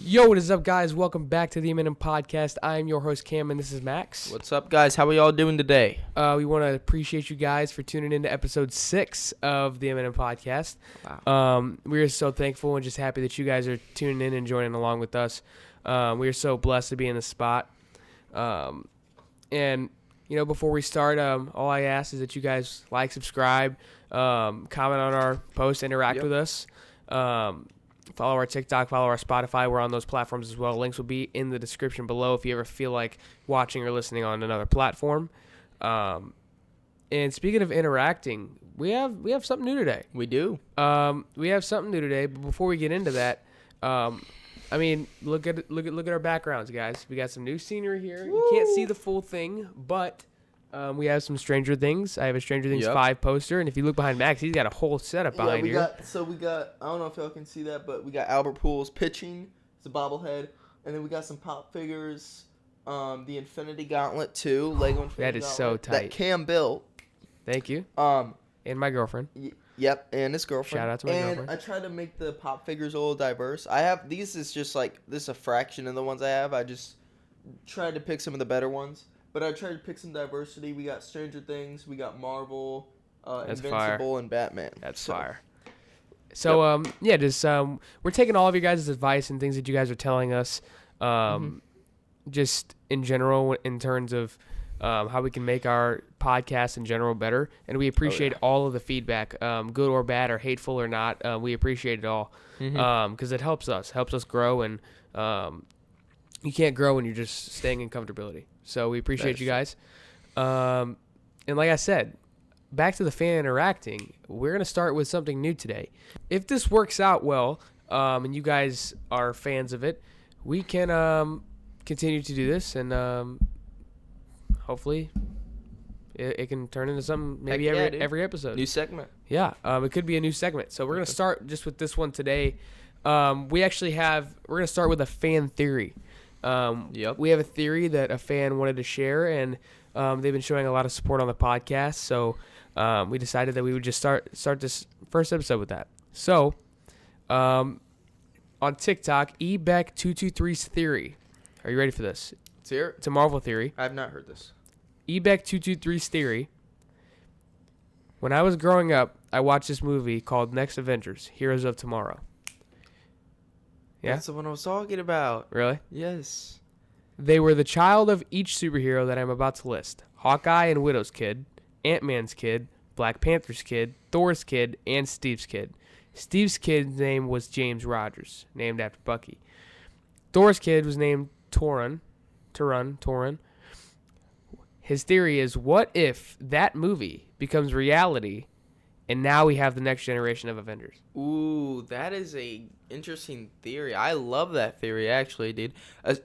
Yo, what is up, guys? Welcome back to the M&M Podcast. I am your host, Cam, and this is Max. What's up, guys? How are y'all doing today? We want to appreciate you guys for tuning in to episode 6 of the M&M Podcast. Wow. We are so thankful and just happy that you guys are tuning in and joining along with us. We are so blessed to be in this spot. And, you know, before we start, all I ask is that you guys like, subscribe, comment on our posts, interact with us. Follow our TikTok, follow our Spotify. We're on those platforms as well. Links will be in the description below if you ever feel like watching or listening on another platform. And speaking of interacting, we have something new today. We do. We have something new today, but before we get into that, I mean, look at our backgrounds, guys. We got some new scenery here. Woo! You can't see the full thing, but we have some Stranger Things. I have a Stranger Things 5 poster, and if you look behind Max, he's got a whole setup behind here. We got, I don't know if y'all can see that, but we got Albert Pujols pitching. It's a bobblehead. And then we got some pop figures. The Infinity Gauntlet, too. Lego Infinity That is Gauntlet, so tight. That Cam built. Thank you. And my girlfriend. Yep, and his girlfriend. Shout out to my girlfriend. And I tried to make the pop figures a little diverse. This is a fraction of the ones I have. I just tried to pick some of the better ones. But I tried to pick some diversity. We got Stranger Things, we got Marvel, Invincible, fire. And Batman. That's fire. So, we're taking all of your guys' advice and things that you guys are telling us, just in general, in terms of how we can make our podcast in general better. And we appreciate all of the feedback, good or bad or hateful or not. We appreciate it all because it helps us grow. And you can't grow when you're just staying in comfortability. So we appreciate you guys. And like I said, back to the fan interacting, we're going to start with something new today. If this works out well, and you guys are fans of it, we can continue to do this, and hopefully it can turn into something maybe every episode. New segment. Yeah, it could be a new segment. So we're going to start just with this one today. We're going to start with a fan theory. We have a theory that a fan wanted to share, and they've been showing a lot of support on the podcast, so we decided that we would just start this first episode with that. So, on TikTok, ebeck223's theory. Are you ready for this? Let's hear it. It's a Marvel theory. I have not heard this. ebeck223's theory. When I was growing up, I watched this movie called Next Avengers, Heroes of Tomorrow. Yeah? That's the one I was talking about. Really? Yes. They were the child of each superhero that I'm about to list. Hawkeye and Widow's kid, Ant-Man's kid, Black Panther's kid, Thor's kid, and Steve's kid. Steve's kid's name was James Rogers, named after Bucky. Thor's kid was named Torun. His theory is, what if that movie becomes reality and now we have the next generation of Avengers? Ooh, that is a interesting theory. I love that theory, actually, dude.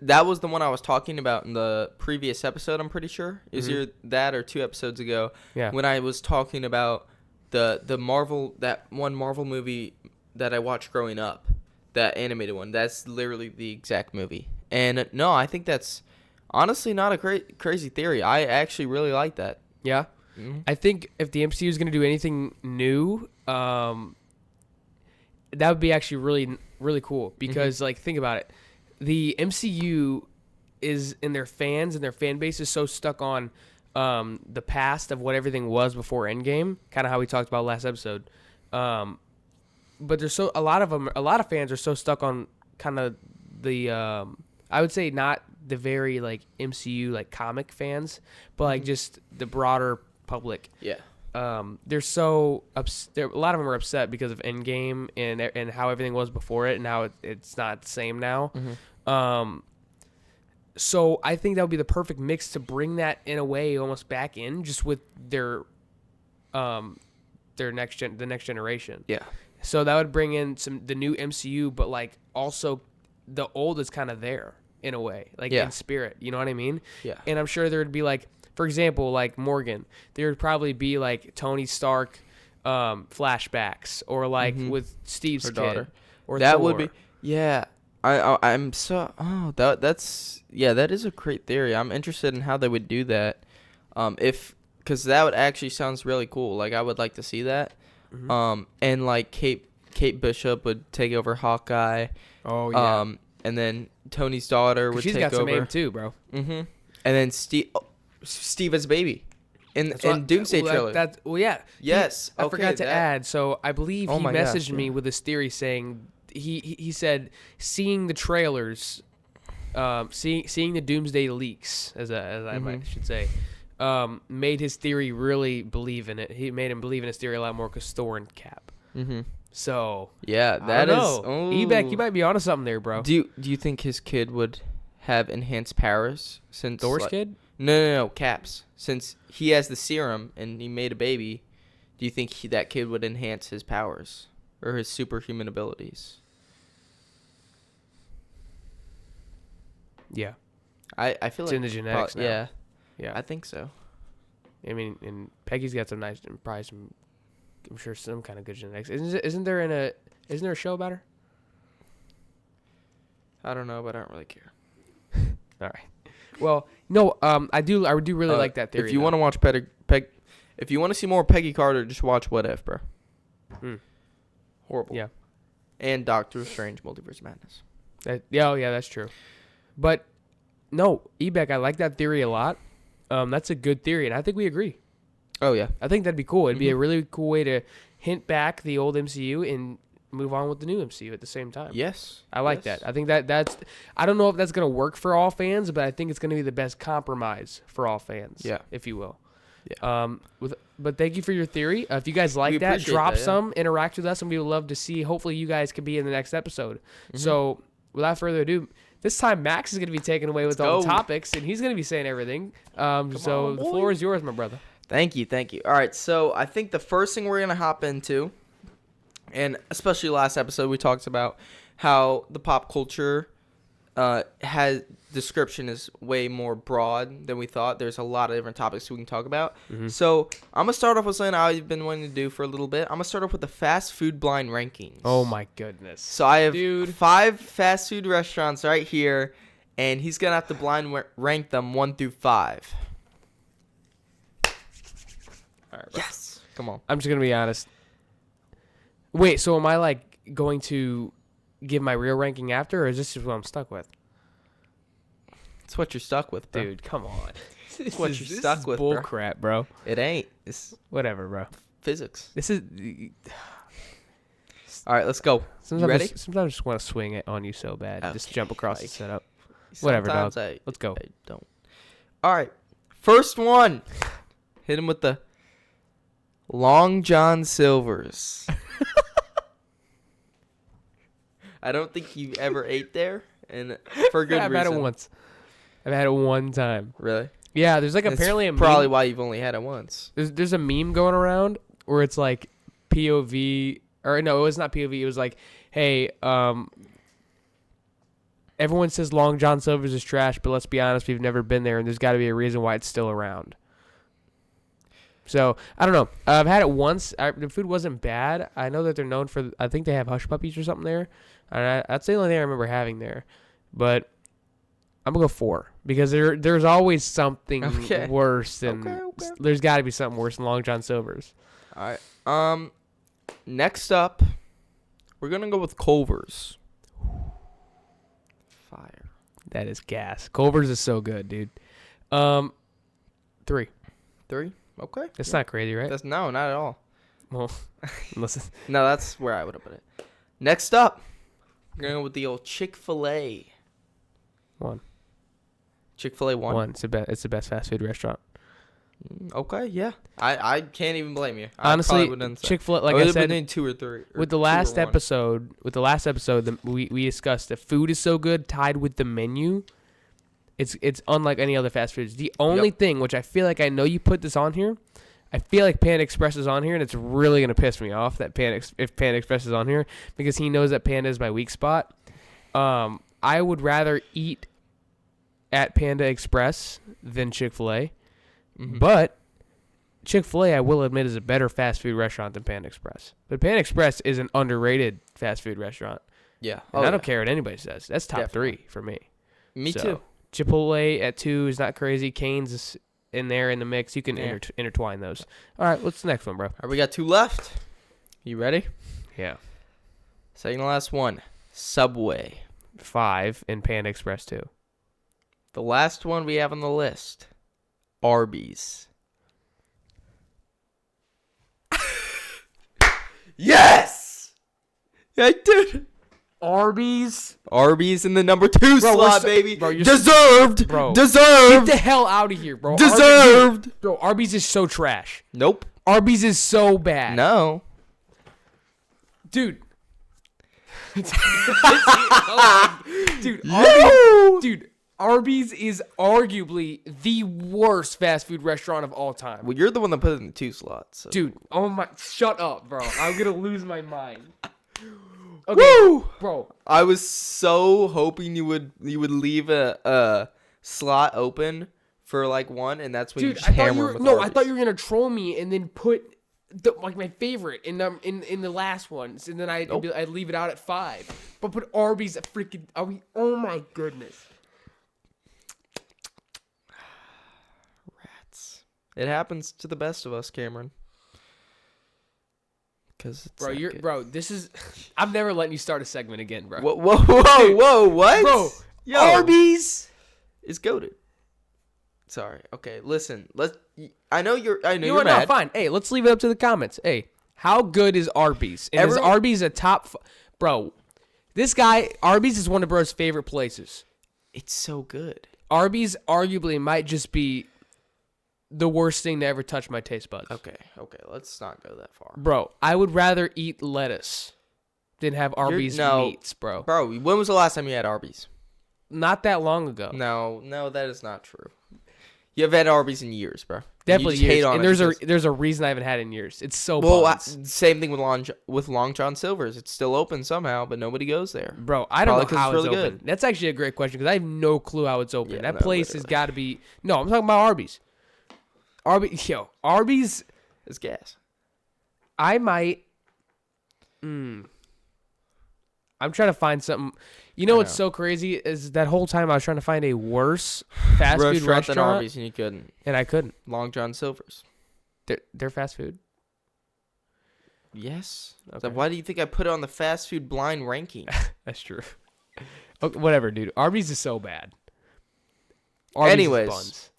That was the one I was talking about in the previous episode, I'm pretty sure. Is either that or 2 episodes ago. Yeah. When I was talking about the Marvel, that one Marvel movie that I watched growing up, that animated one. That's literally the exact movie. And no, I think that's honestly not a crazy theory. I actually really like that. Yeah? Mm-hmm. I think if the MCU is going to do anything new, that would be actually really, really cool. Because, think about it. The MCU is, in their fans and their fan base is so stuck on the past of what everything was before Endgame, kind of how we talked about last episode. But there's a lot of fans are so stuck on kind of the, I would say not the very, MCU, comic fans, but, just the broader public. Yeah. They're so a lot of them are upset because of Endgame and how everything was before it and how it's not the same now. So I think that would be the perfect mix to bring that in a way almost back in, just with their the next generation. Yeah. So that would bring in the new MCU, but also the old is kind of there in a way, in spirit. You know what I mean? Yeah. And I'm sure there would be for example, Morgan, there would probably be Tony Stark flashbacks, or with Steve's her kid, daughter, or that Thor. Would be I'm so that is a great theory. I'm interested in how they would do that, because that would actually sounds really cool. I would like to see that, and Kate Bishop would take over Hawkeye. Oh yeah. and then Tony's daughter would She's take got some over. aim too, bro. Mm-hmm. And then Steve as baby in Doomsday trailer. Yeah. Yes. I forgot to add. So I believe he messaged me yeah. with this theory saying he said seeing the trailers, seeing the Doomsday leaks, as I should say, made his theory really believe in it. He made him believe in his theory a lot more because Thor and Cap. Mm-hmm. So yeah, that is. Ebek, you might be onto something there, bro. Do you think his kid would have enhanced powers since Thor's kid? No, Cap's. Since he has the serum and he made a baby, do you think that kid would enhance his powers or his superhuman abilities? Yeah. I feel it's like in the genetics now. Yeah, I think so. I mean, and Peggy's got some nice, probably some, I'm sure some kind of good genetics. Isn't there a show about her? I don't know, but I don't really care. All right. Well, no, I do really like that theory. If you want to watch if you want to see more Peggy Carter, just watch What If, bro. Horrible. Yeah. And Doctor Strange: Multiverse of Madness. Yeah, that's true. But no, Ebek, I like that theory a lot. That's a good theory, and I think we agree. Oh yeah, I think that'd be cool. It'd be a really cool way to hint back the old MCU and move on with the new MCU at the same time. Yes. I like that. I think that's I don't know if that's going to work for all fans, but I think it's going to be the best compromise for all fans, if you will. Yeah. But thank you for your theory. If you guys like that, drop some, interact with us, and we would love to see. Hopefully you guys can be in the next episode. Mm-hmm. So without further ado, this time Max is going to be taken away with all the topics, and he's going to be saying everything. So the floor is yours, my brother. Thank you. All right, so I think the first thing we're going to hop into, and especially last episode, we talked about how the pop culture description is way more broad than we thought. There's a lot of different topics we can talk about. Mm-hmm. So I'm going to start off with something I've been wanting to do for a little bit. I'm going to start off with the fast food blind rankings. Oh, my goodness. So I have 5 fast food restaurants right here, and he's going to have to blind rank them 1 through 5. All right, bro. Yes. Come on. I'm just going to be honest. Wait, so am I going to give my real ranking after, or is this just what I'm stuck with? It's what you're stuck with, bro. Dude, come on. It's what you're stuck with, bull bro. Crap, bro. It ain't. It's whatever, bro. Physics. This is. All right, let's go. Sometimes you ready? Sometimes I just want to swing it on you so bad. Okay. Just jump across the setup. Whatever, dog. Let's go. I don't. All right. First one. Hit him with the Long John Silver's. I don't think you ever ate there, and for good reason. I've had it once. I've had it one time. Really? Yeah, there's apparently a meme. Probably why you've only had it once. There's a meme going around where it's like POV, or no, it was not POV. It was like, hey, everyone says Long John Silver's is trash, but let's be honest, we've never been there, and there's got to be a reason why it's still around. So, I don't know. I've had it once. The food wasn't bad. I know that they're known for, I think they have hush puppies or something there. And that's the only thing I remember having there. But I'm going to go 4. Because there's always something worse than, there's got to be something worse than Long John Silver's. All right. Next up, we're going to go with Culver's. Fire. That is gas. Culver's is so good, dude. 3. 3? Okay. That's not crazy, right? No, not at all. Well, listen. No, that's where I would have put it. Next up, we're going to go with the old Chick-fil-A. 1. Chick-fil-A 1? 1. It's the best fast food restaurant. Okay, yeah. I can't even blame you. Honestly, Chick-fil-A, like I said, 2 or 3. With the last episode, we discussed the food is so good, tied with the menu. It's unlike any other fast foods. The only thing, which I feel like I know you put this on here, I feel like Panda Express is on here, and it's really gonna piss me off that if Panda Express is on here because he knows that Panda is my weak spot. I would rather eat at Panda Express than Chick-fil-A, but Chick-fil-A, I will admit, is a better fast food restaurant than Panda Express. But Panda Express is an underrated fast food restaurant. Yeah, and I don't care what anybody says. That's top 3 for me. Me too. Chipotle at 2 is not crazy. Cane's is in there in the mix. You can intertwine those. All right, what's the next one, bro? All right, we got 2 left. You ready? Yeah. Second to last one, Subway. 5, and Panda Express 2. The last one we have on the list, Arby's. Yes! Yeah, dude. Arby's? Arby's in the number 2 slot, baby. Bro, Deserved. Bro. Deserved. Get the hell out of here, bro. Deserved. Arby's is so trash. Nope. Arby's is so bad. No. Dude. Arby's is arguably the worst fast food restaurant of all time. Well, you're the one that put it in the 2 slots. So. Dude, oh my, shut up, bro. I'm gonna lose my mind. Okay, Woo! bro. I was so hoping you would leave a slot open for like one, and that's when you just hammer with Arby's. I thought you were gonna troll me and then put my favorite in the last ones, and then I'd leave it out at 5. But put Arby's at freaking Arby's. Oh my goodness. Rats. It happens to the best of us, Cameron. Bro, this is. I'm never letting you start a segment again, bro. Whoa, what? Bro, yo, Arby's is goated. Sorry. Okay, listen. I know you're mad. No, fine. Hey, let's leave it up to the comments. Hey, how good is Arby's? And is Arby's a top? Bro, this guy Arby's is one of bro's favorite places. It's so good. Arby's arguably might just be the worst thing to ever touch my taste buds. Okay, let's not go that far. Bro, I would rather eat lettuce than have Arby's meats, bro. Bro, when was the last time you had Arby's? Not that long ago. No, that is not true. You haven't had Arby's in years, bro. Definitely years. And there's a reason I haven't had it in years. It's so same thing with Long John Silver's. It's still open somehow, but nobody goes there. Bro, I don't know how it's open. Good. That's actually a great question because I have no clue how it's open. That place has got to be. No, I'm talking about Arby's. Arby's is gas. I might. I'm trying to find something. You know what's so crazy is that whole time I was trying to find a worse fast food restaurant than Arby's, and you couldn't. And I couldn't. Long John Silver's. They're fast food. Yes. Okay. So why do you think I put it on the fast food blind ranking? That's true. Okay, whatever, dude. Arby's is so bad. Anyways, buns.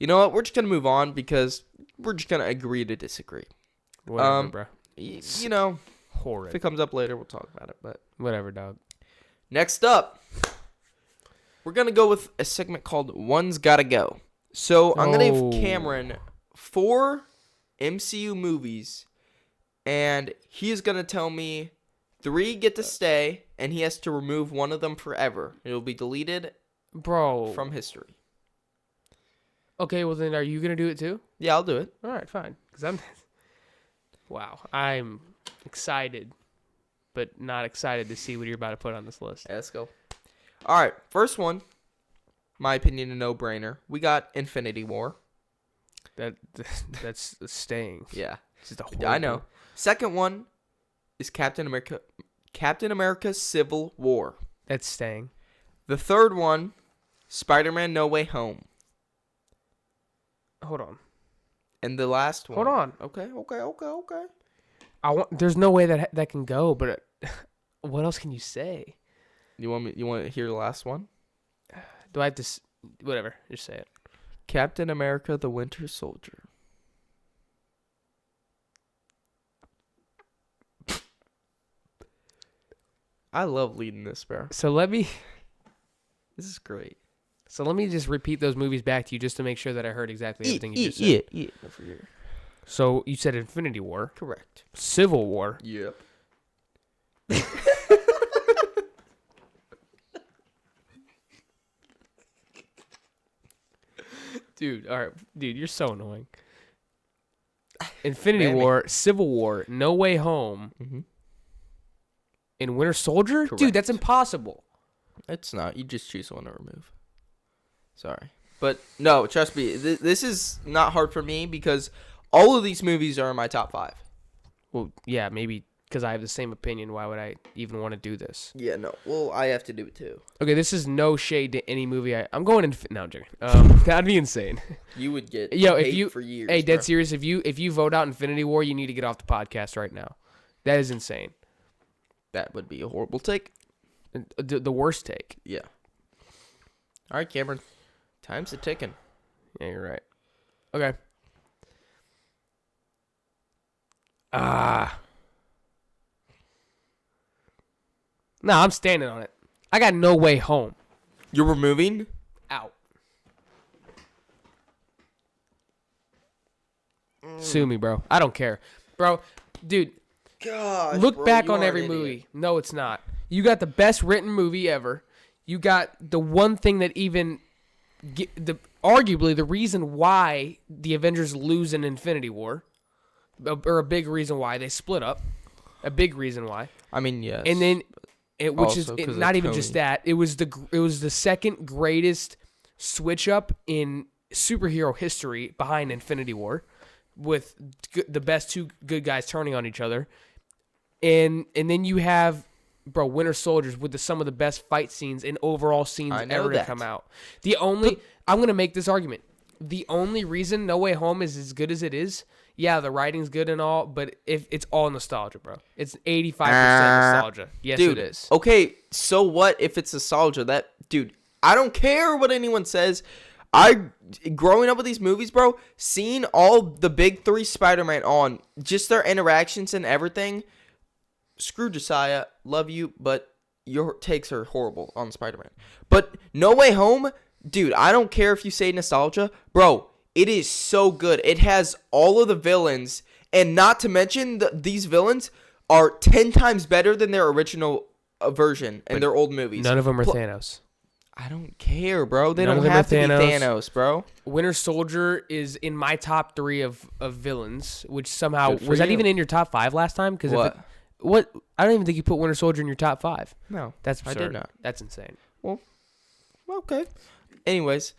You know what? We're just gonna move on because we're just gonna agree to disagree. Whatever, bro. You know, horrid. If it comes up later, we'll talk about it. But whatever, dog. Next up, we're going to go with a segment called One's Gotta Go. So I'm going to give Cameron 4 MCU movies, and he's going to tell me 3 get to stay, and he has to remove one of them forever. It will be deleted from history. Okay, well then are you going to do it too? Yeah, I'll do it. All right, fine. Wow, I'm excited. But not excited to see what you're about to put on this list. Yeah, let's go. All right, first one, my opinion, a no-brainer. We got Infinity War. That's staying. Yeah, it's just a horrible. I know. Second one is Captain America: Civil War. That's staying. The third one, Spider-Man: No Way Home. Hold on. And the last one. Hold on. Okay. There's no way that can go, but what else can you say? You want to hear the last one? Do I have to? Whatever. Just say it. Captain America: The Winter Soldier. I love leading this, bro. This is great. So let me just repeat those movies back to you just to make sure that I heard exactly everything you just said. Yeah. For sure. So you said Infinity War. Correct. Civil War. Yep. Dude, all right. Dude, you're so annoying. Infinity War, Civil War, No Way Home, and Winter Soldier? Correct. Dude, that's impossible. It's not. You just choose one to remove. Sorry. But, no, trust me. This is not hard for me because all of these movies are in my top 5. Well, yeah, maybe because I have the same opinion. Why would I even want to do this? Yeah, no. Well, I have to do it too. Okay, this is no shade to any movie. I'm going in. No, I'm joking. That'd be insane. You would get hate for years. Hey, dead serious. If you vote out Infinity War, you need to get off the podcast right now. That is insane. That would be a horrible take. The worst take. Yeah. All right, Cameron. Time's a ticking. Yeah, you're right. Okay. No, I'm standing on it. I got No Way Home. You're removing? Out. Sue me, bro. I don't care. Bro, dude, Gosh, look bro, back you on are every an idiot. movie. No, it's not. You got the best written movie ever. You got the one thing that even arguably the reason why the Avengers lose in Infinity War, or a big reason why they split up, a big reason why. I mean, yes. And then, which is Also 'cause of not even just Tony. that. It was the second greatest switch up in superhero history behind Infinity War, with the best two good guys turning on each other, and then you have, bro, Winter Soldiers with some of the best fight scenes and overall scenes ever to come out. I'm gonna make this argument. The only reason No Way Home is as good as it is, yeah, the writing's good and all, but if it's all nostalgia, bro. It's 85% nostalgia. Yes, Dude, it is. Okay, so what if it's nostalgia? Dude, I don't care what anyone says. Growing up with these movies, bro, seeing all the big three Spider-Man on, just their interactions and everything. Screw Josiah, love you, but your takes are horrible on Spider-Man. But No Way Home, dude, I don't care if you say nostalgia. Bro, it is so good. It has all of the villains, and not to mention these villains are 10 times better than their original version in their old movies. None of them are Thanos. I don't care, bro. They None of don't them have are to be Thanos. Thanos, bro. Winter Soldier is in my top 3 of villains, which somehow Good for was that you. even in your top 5 last time? Because What? I don't even think you put Winter Soldier in your top 5. No, That's I absurd. did not. That's insane. Well, okay. Anyways,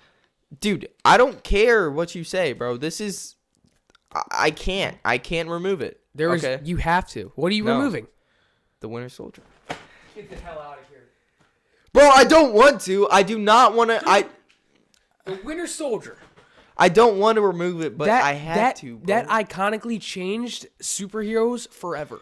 dude, I don't care what you say, bro. This is, I can't remove it. You have to. What are you removing? The Winter Soldier. Get the hell out of here. Bro, I don't want to. I do not want to. The Winter Soldier. I don't want to remove it, but I had to. Bro. That iconically changed superheroes forever.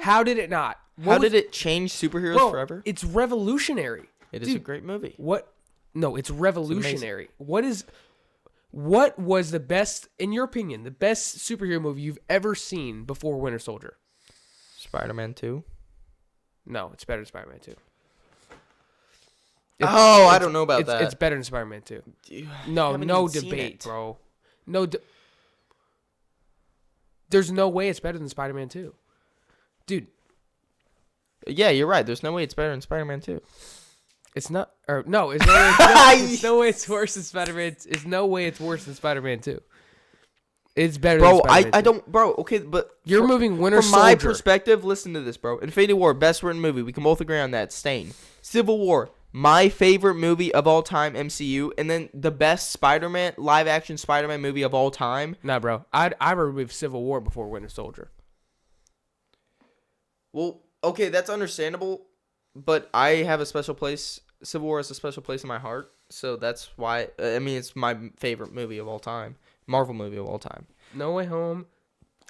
How did it not? How did it change superheroes forever? It's revolutionary. It is a great movie. What? No, it's revolutionary. What was the best, in your opinion, the best superhero movie you've ever seen before Winter Soldier? Spider-Man 2. No, it's better than Spider-Man 2. I don't know about that. It's better than Spider-Man 2. No debate, bro. There's no way it's better than Spider-Man 2. Dude. Yeah, you're right. There's no way it's better than Spider-Man 2. It's not, or no, it's no way it's worse than Spider-Man. It's no way it's worse than Spider-Man 2. It's better than Spider-Man 2. I don't, bro, okay, but you're moving Winter Soldier. From my perspective, listen to this, bro. Infinity War, best written movie. We can both agree on that. Stain. Civil War, my favorite movie of all time, MCU. And then the best Spider-Man, live-action Spider-Man movie of all time. Nah, bro. I'd remove Civil War before Winter Soldier. Well, okay, that's understandable. But I have a special place. Civil War has a special place in my heart. So that's why, it's my favorite movie of all time. Marvel movie of all time. No Way Home.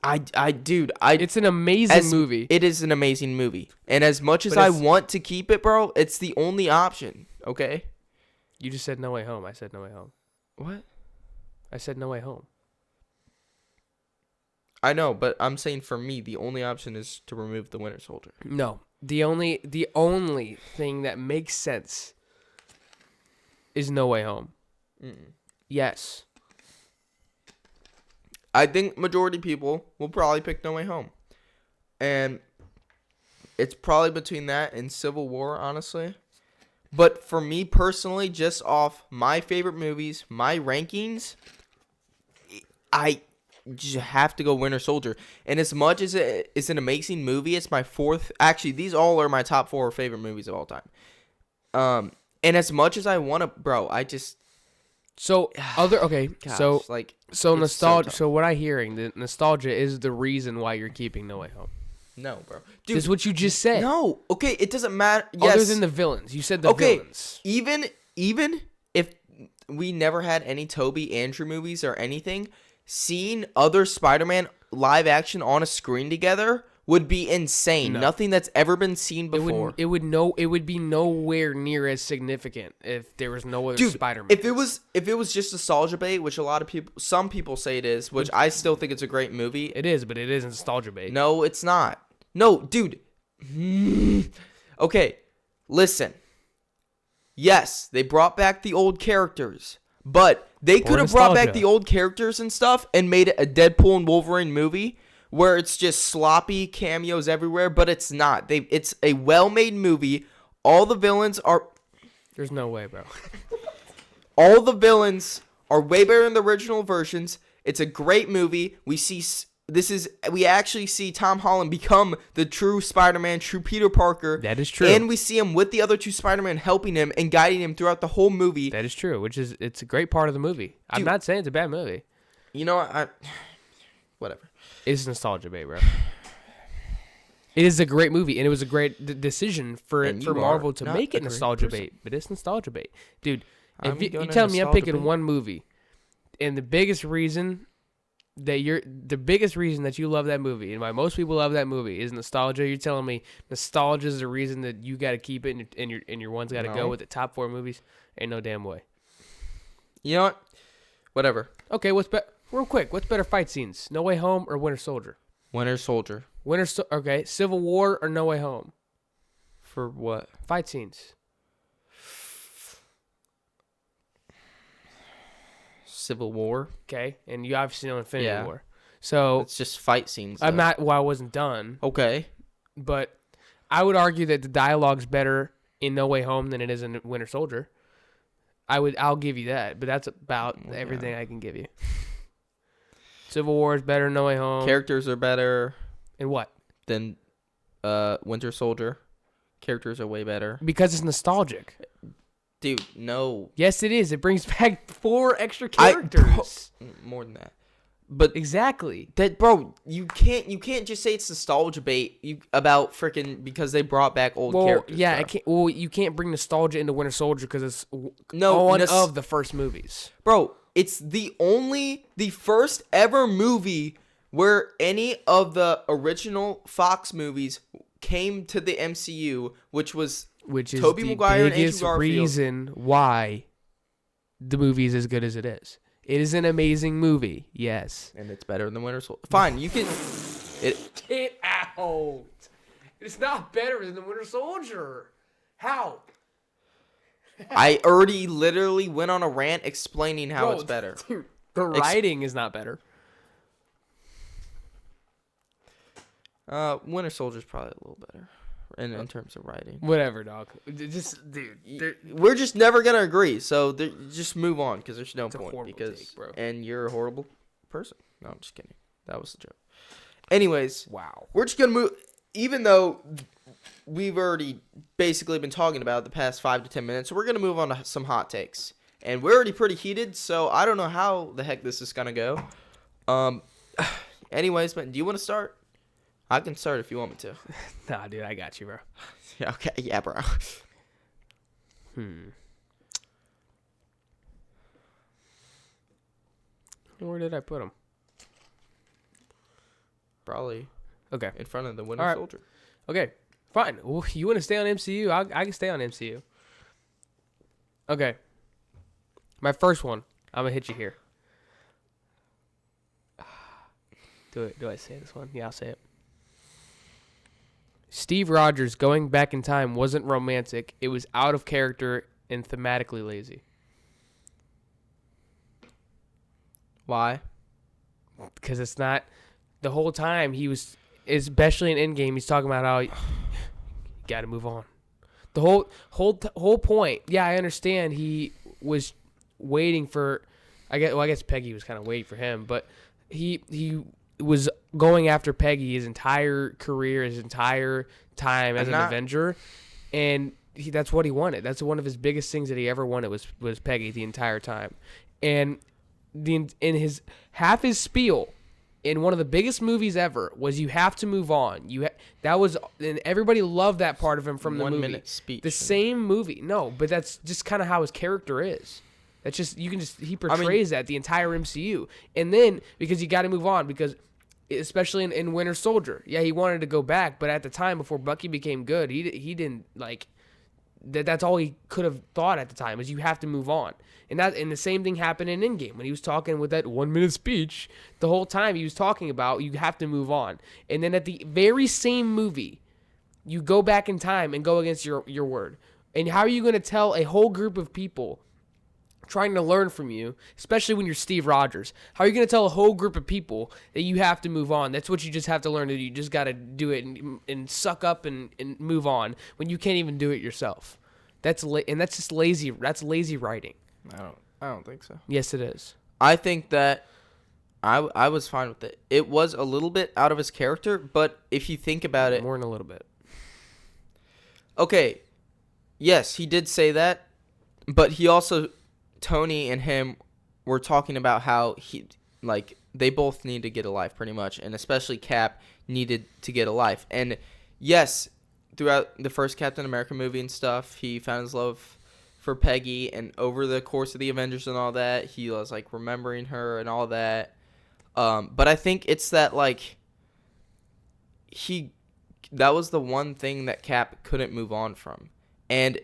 It's an amazing movie. It is an amazing movie. And as much as I want to keep it, bro, it's the only option. Okay? You just said No Way Home. I said No Way Home. What? I said No Way Home. I know, but I'm saying for me, the only option is to remove the Winter Soldier. No. The only thing that makes sense is No Way Home. Mm-mm. Yes. I think majority people will probably pick No Way Home. And it's probably between that and Civil War, honestly. But for me personally, just off my favorite movies, my rankings, I just have to go Winter Soldier. And as much as it's an amazing movie, it's my fourth. Actually, these all are my top 4 favorite movies of all time. And as much as I want to, bro, I just. So nostalgia. So so what I'm hearing, the nostalgia is the reason why you're keeping No Way Home. No, bro. Dude, this is what you just said. No. Okay, it doesn't matter. Yes. Other than the villains. You said the villains. Even if we never had any Toby Andrew movies or anything, seeing other Spider-Man live action on a screen together would be insane. No. Nothing that's ever been seen before. It would be nowhere near as significant if there was no other Spider-Man. If it was just nostalgia bait, which some people say it is, which I still think it's a great movie. It is, but it isn't nostalgia bait. No, it's not. No, dude. Okay, listen. Yes, they brought back the old characters, but they could have brought back the old characters and stuff and made it a Deadpool and Wolverine movie where it's just sloppy cameos everywhere, but it's not. It's a well-made movie. All the villains are... There's no way, bro. All the are way better than the original versions. It's a great movie. We actually see Tom Holland become the true Spider-Man, true Peter Parker. That is true. And we see him with the other two Spider-Man helping him and guiding him throughout the whole movie. That is true, it's a great part of the movie. Dude, I'm not saying it's a bad movie. You know what? Whatever. It's nostalgia bait, bro. It is a great movie, and it was a great decision for Marvel to make it nostalgia bait. But it's nostalgia bait, dude. If you tell me I'm picking one movie, and the biggest reason that you love that movie, and why most people love that movie, is nostalgia. You're telling me nostalgia is the reason that you got to keep it, and your one's got to go with the top 4 movies? Ain't no damn way. You know what? Whatever. Okay, real quick, what's better fight scenes? No Way Home or Winter Soldier? Winter Soldier. Okay, Civil War or No Way Home? For what? Fight scenes. Civil War. Okay, and you obviously know Infinity War. So it's just fight scenes, though. I wasn't done. Okay. But I would argue that the dialogue's better in No Way Home than it is in Winter Soldier. I'll give you that, but that's about everything I can give you. Civil War is better than No Way Home. Characters are better. In what? Than Winter Soldier. Characters are way better. Because it's nostalgic. Dude, no. Yes, it is. It brings back 4 extra characters. More than that. But exactly. That, bro, you can't just say it's nostalgia bait about freaking because they brought back old characters. Yeah, you can't bring nostalgia into Winter Soldier because it's one of the first movies. Bro, it's the first ever movie where any of the original Fox movies came to the MCU, which is Tobey Maguire and Andrew Garfield. Reason why the movie is as good as it is. It is an amazing movie, yes. And it's better than Winter Soldier. Fine, you can... Get out. It's not better than the Winter Soldier. How? I already literally went on a rant explaining how it's better. Dude, the writing is not better. Winter Soldier's probably a little better in terms of writing. Whatever, dog. We're just never gonna agree. So just move on because there's no point. Bro. And you're a horrible person. No, I'm just kidding. That was the joke. Anyways, wow. We're just gonna move. Even though we've already basically been talking about it the past 5 to 10 minutes, so we're gonna move on to some hot takes. And we're already pretty heated, so I don't know how the heck this is gonna go. Anyways, but do you want to start? I can start if you want me to. Nah, dude, I got you, bro. Yeah, okay, yeah, bro. Where did I put him? Probably. Okay. In front of the Winter Soldier. Okay, fine. Well, you want to stay on MCU? I can stay on MCU. Okay. My first one. I'm going to hit you here. Do I say this one? Yeah, I'll say it. Steve Rogers going back in time wasn't romantic. It was out of character and thematically lazy. Why? Because it's not... The whole time he was... Especially in Endgame, he's talking about how... You got to move on. The whole point... Yeah, I understand he was waiting for... I guess Peggy was kind of waiting for him, but he was going after Peggy his entire career, his entire time as an Avenger, and that's what he wanted. That's one of his biggest things that he ever wanted was Peggy the entire time. And in his half his spiel in one of the biggest movies ever was you have to move on. And everybody loved that part of him from the movie. 1 minute speech. The same movie. No, but that's just kind of how his character is. That's just he portrays that the entire MCU. And then because you got to move on because especially in Winter Soldier. Yeah, he wanted to go back, but at the time before Bucky became good, he didn't like that. That's all he could have thought at the time is you have to move on. And the same thing happened in Endgame when he was talking with that 1-minute speech. The whole time he was talking about you have to move on. And then at the very same movie, you go back in time and go against your word. And how are you going to tell a whole group of people trying to learn from you, especially when you're Steve Rogers? How are you going to tell a whole group of people that you have to move on? That's what you just have to learn to do. You just got to do it and suck up and move on when you can't even do it yourself. That's just lazy. That's lazy writing. I don't think so. Yes, it is. I think that I was fine with it. It was a little bit out of his character, but if you think about it, More than a little bit. Okay, yes, he did say that, but he also, Tony and him were talking about how they both need to get a life pretty much, and especially Cap needed to get a life. And yes, throughout the first Captain America movie and stuff, he found his love for Peggy, and over the course of the Avengers and all that, he was like remembering her and all that. But I think it's that that was the one thing that Cap couldn't move on from. And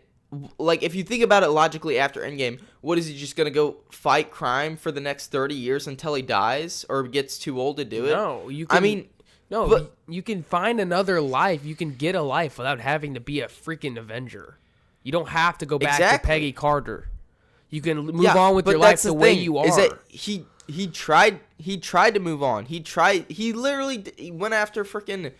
if you think about it logically after Endgame, what is he just going to go fight crime for the next 30 years until he dies or gets too old to do it? No, you can. You can find another life. You can get a life without having to be a freaking Avenger. You don't have to go back to Peggy Carter. You can move on with your life the way you are. Is that he tried to move on. He literally went after freaking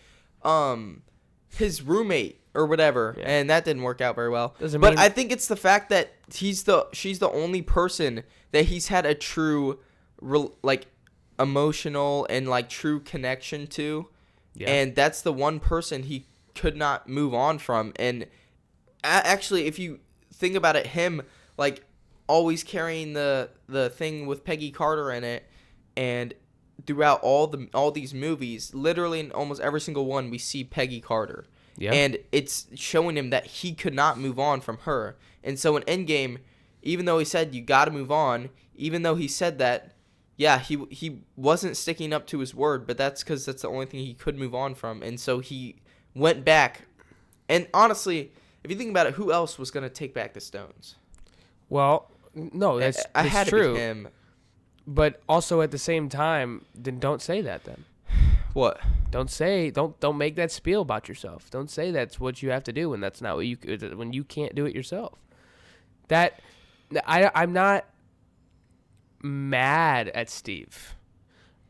his roommate or whatever, and that didn't work out very well. But I think it's the fact that she's the only person that he's had a true emotional and true connection to. Yeah. And that's the one person he could not move on from. And actually, if you think about it, him always carrying the thing with Peggy Carter in it, and throughout all these movies, literally in almost every single one, we see Peggy Carter. Yeah. And it's showing him that he could not move on from her. And so in Endgame, even though he said you got to move on, even though he said that, yeah, he wasn't sticking up to his word, but that's because that's the only thing he could move on from. And so he went back. And honestly, if you think about it, who else was going to take back the stones? Well, no, that's had true. To be him. But also at the same time, then don't say that then. What? Don't make that spiel about yourself. Don't say that's what you have to do when that's not what when you can't do it yourself. I'm not mad at Steve.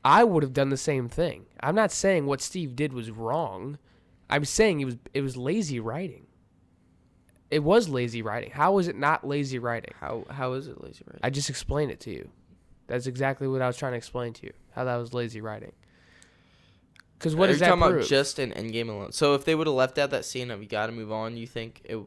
I would have done the same thing. I'm not saying what Steve did was wrong. I'm saying it was lazy writing. It was lazy writing. How is it not lazy writing? How is it lazy writing? I just explained it to you. That's exactly what I was trying to explain to you. How that was lazy writing. Because what does that prove? You're talking about just an Endgame alone. So if they would have left out that scene of you got to move on, you think it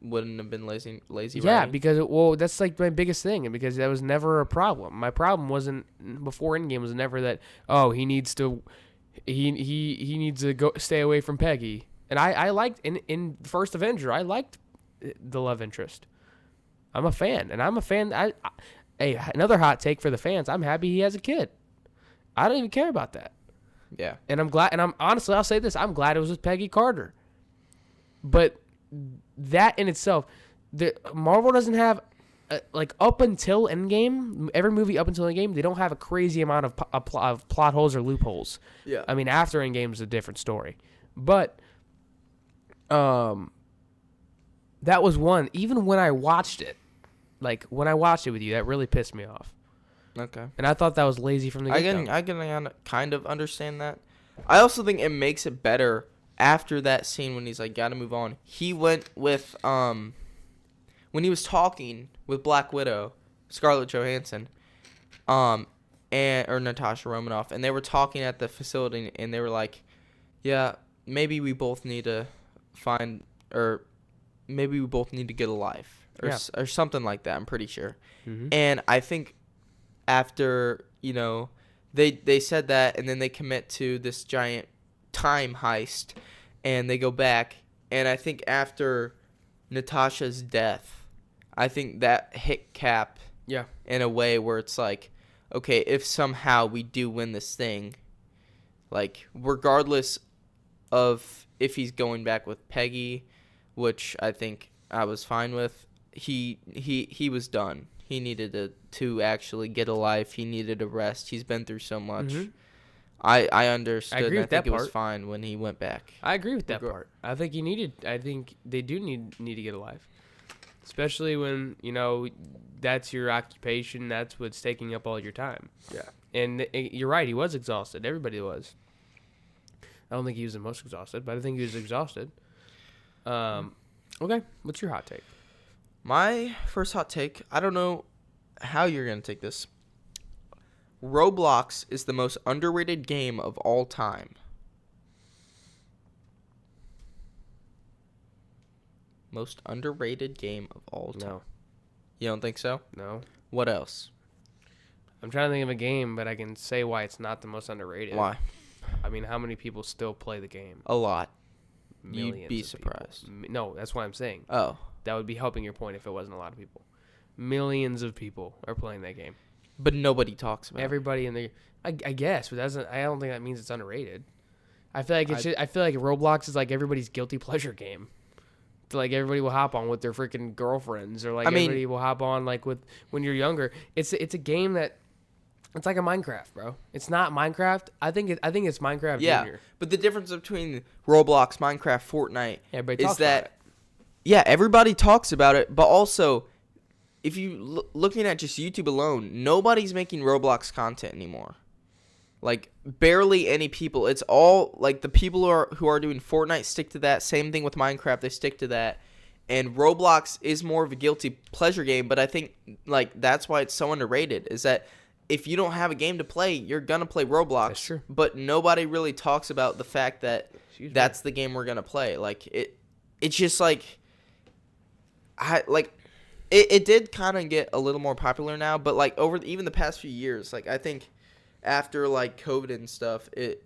wouldn't have been lazy writing? Yeah, because that's my biggest thing, and because that was never a problem. My problem wasn't before Endgame was never that. Oh, he needs to go stay away from Peggy. And I liked in First Avenger, I liked the love interest. I'm a fan, and I'm a fan. Another hot take for the fans. I'm happy he has a kid. I don't even care about that. Yeah. And I'm glad, and I'll say this, I'm glad it was with Peggy Carter. But that in itself, Marvel doesn't have, up until Endgame, every movie up until Endgame, they don't have a crazy amount of plot holes or loopholes. Yeah. I mean, after Endgame is a different story. But, that was one, even when I watched it, when I watched it with you, that really pissed me off. Okay. And I thought that was lazy from the get-go. I can kind of understand that. I also think it makes it better after that scene when he's gotta move on. He went with when he was talking with Black Widow, Scarlett Johansson, or Natasha Romanoff, and they were talking at the facility, and they were like, "Yeah, maybe we both need to maybe we both need to get a life, or something like that." I'm pretty sure. Mm-hmm. And I think after, they said that, and then they commit to this giant time heist, and they go back, and I think after Natasha's death, I think that hit Cap in a way where it's okay, if somehow we do win this thing, Like, regardless of if he's going back with Peggy, which I think I was fine with, he was done. He needed to actually get a life. He needed a rest. He's been through so much. Mm-hmm. I understood. I agree and with I think that it was part. fine when he went back. I agree with that part. I think they do need to get a life. Especially when, that's your occupation, that's what's taking up all your time. Yeah. And you're right, he was exhausted. Everybody was. I don't think he was the most exhausted, but I think he was exhausted. Okay, what's your hot take? My first hot take, I don't know how you're going to take this. Roblox is the most underrated game of all time. Most underrated game of all time. No. You don't think so? No. What else? I'm trying to think of a game, but I can say why it's not the most underrated. Why? I mean, how many people still play the game? A lot. Millions. You'd be surprised. No, that's what I'm saying. Oh. That would be helping your point if it wasn't a lot of people. Millions of people are playing that game. But nobody talks about Everybody in the, I guess, but I don't think that means it's underrated. I feel like I feel like Roblox is like everybody's guilty pleasure game. Like everybody will hop on with their freaking girlfriends, or like everybody will hop on like with when you're younger. It's a game that it's like a Minecraft, bro. It's not Minecraft. I think it's Minecraft Junior. But the difference between Roblox, Minecraft, Fortnite is that everybody talks about it, but also if you looking at just YouTube alone, nobody's making Roblox content anymore. Like barely any people. It's all like the people who are doing Fortnite stick to that. Same thing with Minecraft, they stick to that. And Roblox is more of a guilty pleasure game, but I think like that's why it's so underrated. Is that if you don't have a game to play, you're gonna play Roblox. That's true. But nobody really talks about the fact that that's the game we're gonna play. Like it's just like it did kind of get a little more popular now, but like over even the past few years, like I think after like COVID and stuff, it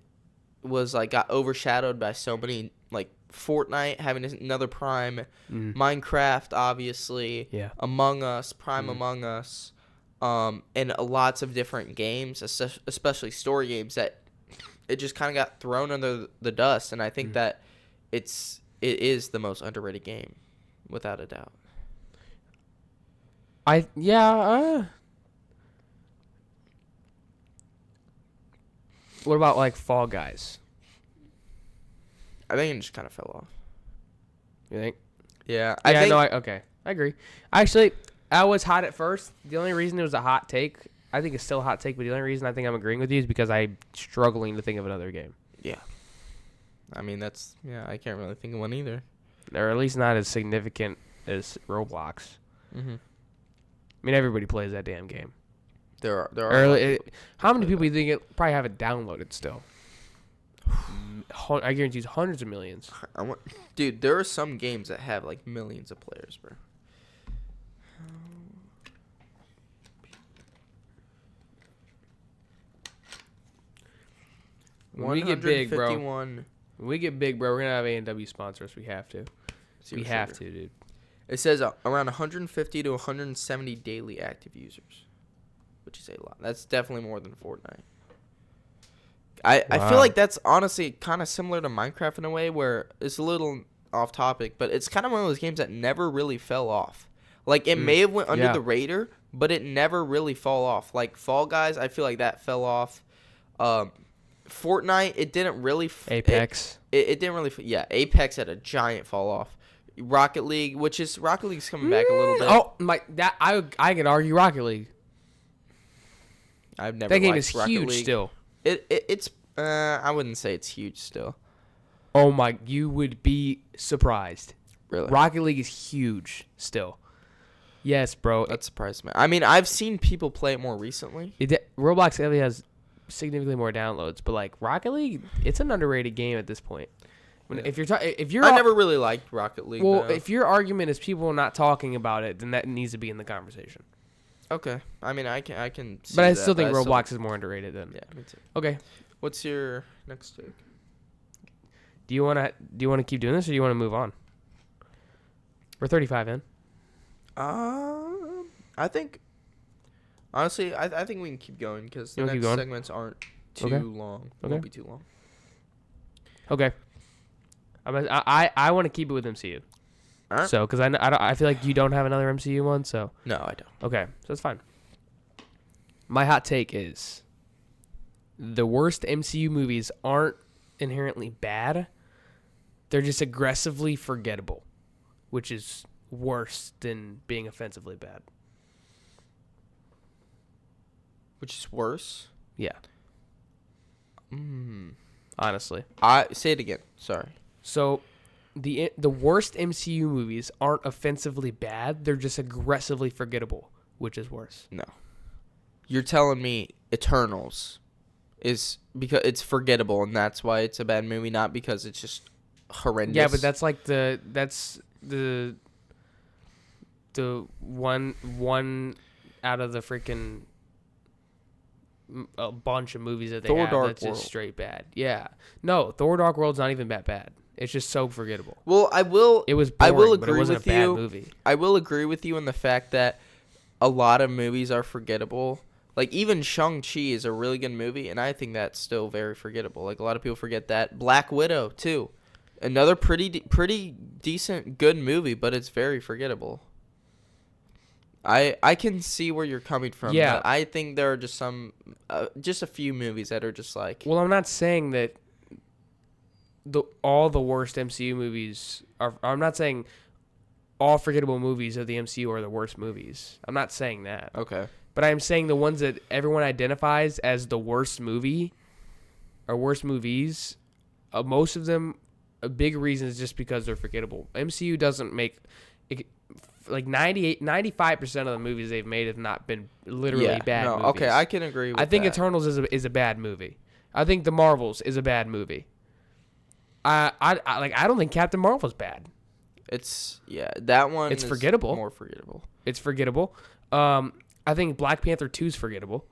was like got overshadowed by so many, like Fortnite having another Prime, Minecraft obviously, Among Us, Prime Among Us, and lots of different games, especially story games, that it just kind of got thrown under the dust. And I think that it is the most underrated game, without a doubt. What about like Fall Guys? I think it just kind of fell off. You think? Yeah. I agree. Actually, I was hot at first. The only reason it was a hot take, I think it's still a hot take, but the only reason I think I'm agreeing with you is because I'm struggling to think of another game. Yeah. I mean, I can't really think of one either. Or at least not as significant as Roblox. Mm-hmm. I mean, everybody plays that damn game. There are. How many people do you think probably have it downloaded still? I guarantee it's hundreds of millions. Dude, there are some games that have like millions of players, bro. When we get big, bro. When we get big, bro, we're gonna have A&W sponsor us. We have to. We have to, dude. It says around 150 to 170 daily active users, which is a lot. That's definitely more than Fortnite. I feel like that's honestly kind of similar to Minecraft in a way, where it's a little off topic, but it's kind of one of those games that never really fell off. Like it may have went under the radar, but it never really fell off. Like Fall Guys, I feel like that fell off. Fortnite, it didn't really. Apex. It didn't really. Yeah, Apex had a giant fall off. Rocket League, Rocket League's coming back a little bit. Oh my! I could argue Rocket League. I've never. That game is Rocket huge League. still. It's I wouldn't say it's huge still. Oh my! You would be surprised. Really? Rocket League is huge still. Yes, bro. That surprised me. I mean, I've seen people play it more recently. Roblox only has significantly more downloads, but like Rocket League, it's an underrated game at this point. If you're, I never really liked Rocket League. Well, if your argument is people not talking about it, then that needs to be in the conversation. Okay, I mean, I can. See but I that, still think Roblox is more underrated than. Yeah, me too. Okay. What's your next take? Do you want to keep doing this, or do you want to move on? We're 35 in. I think. Honestly, I think we can keep going because the next segments aren't too long. It won't be too long. Okay. I want to keep it with MCU. All right. So, because I feel like you don't have another MCU one, so. No, I don't. Okay, so that's fine. My hot take is the worst MCU movies aren't inherently bad. They're just aggressively forgettable, which is worse than being offensively bad. Which is worse? Yeah. Honestly. Say it again. Sorry. So, the worst MCU movies aren't offensively bad. They're just aggressively forgettable, which is worse. No. You're telling me Eternals is because it's forgettable and that's why it's a bad movie, not because it's just horrendous. Yeah, but that's like the one out of the freaking a bunch of movies that they Thor have Dark that's World. just straight bad. Yeah. No, Thor Dark World's not even that bad. It's just so forgettable. Well, It was boring, I will but it agree wasn't with a bad you. movie. I will agree with you in the fact that a lot of movies are forgettable. Like, even Shang-Chi is a really good movie, and I think that's still very forgettable. Like, a lot of people forget that. Black Widow, too. Another pretty decent, good movie, but it's very forgettable. I can see where you're coming from. Yeah. But I think there are just just a few movies that are just like... Well, I'm not saying that all the worst MCU movies are... I'm not saying all forgettable movies of the MCU are the worst movies. I'm not saying that. Okay. But I'm saying the ones that everyone identifies as the worst movie or worst movies, most of them, a big reason is just because they're forgettable. MCU doesn't make... Like 95% of the movies they've made have not been literally bad movies. Okay, I can agree with that. I think Eternals is a bad movie. I think The Marvels is a bad movie. I don't think Captain Marvel's bad. That one It's is forgettable. more forgettable. It's forgettable. I think Black Panther 2 is forgettable.